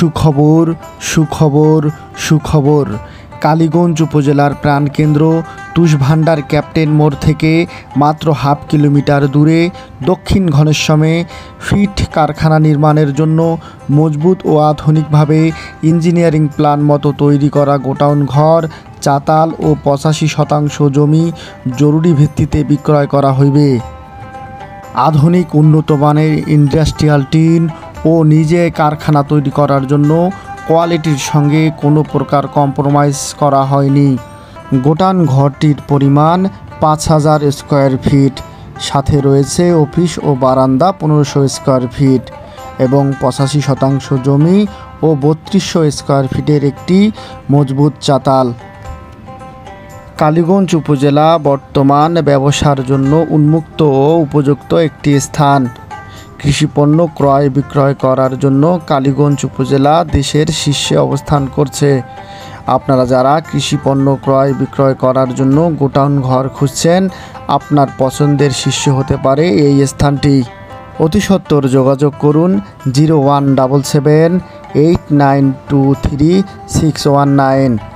সুখবর সুখবর সুখবর। কালীগঞ্জ উপজেলার প্রাণকেন্দ্র তুষভান্ডার ক্যাপ্টেন মোড় থেকে মাত্র হাফ কিলোমিটার দূরে দক্ষিণ ঘনেশ্বমে ফিট কারখানা নির্মাণের জন্য মজবুত ও আধুনিকভাবে ইঞ্জিনিয়ারিং প্ল্যান মতো তৈরি করা গোডাউন ঘর, চাতাল ও 85% জমি জরুরি ভিত্তিতে বিক্রয় করা হইবে। আধুনিক উন্নত মানের ইন্ডাস্ট্রিয়াল টিন ও নিজে কারখানা তৈরি করার জন্য কোয়ালিটির সঙ্গে কোনো প্রকার কম্প্রোমাইজ করা হয়নি। গোডাউন ঘরটির পরিমাণ 5000 স্কোয়ার ফিট, সাথে রয়েছে অফিস ও বারান্দা 1500 স্কোয়ার ফিট এবং 85% জমি ও 3200 স্কোয়ার ফিটের একটি মজবুত চাতাল। কালীগঞ্জ উপজেলা বর্তমান ব্যবসার জন্য উন্মুক্ত ও উপযুক্ত একটি স্থান। কৃষিপণ্য ক্রয় বিক্রয় করার জন্য কালীগঞ্জ উপজেলা দেশের শীর্ষে অবস্থান করছে। আপনারা যারা কৃষিপণ্য ক্রয় বিক্রয় করার জন্য গোডাউন ঘর খুঁজছেন, আপনার পছন্দের শীর্ষ হতে পারে এই স্থানটি। অতি সত্বর যোগাযোগ করুন 01778923619।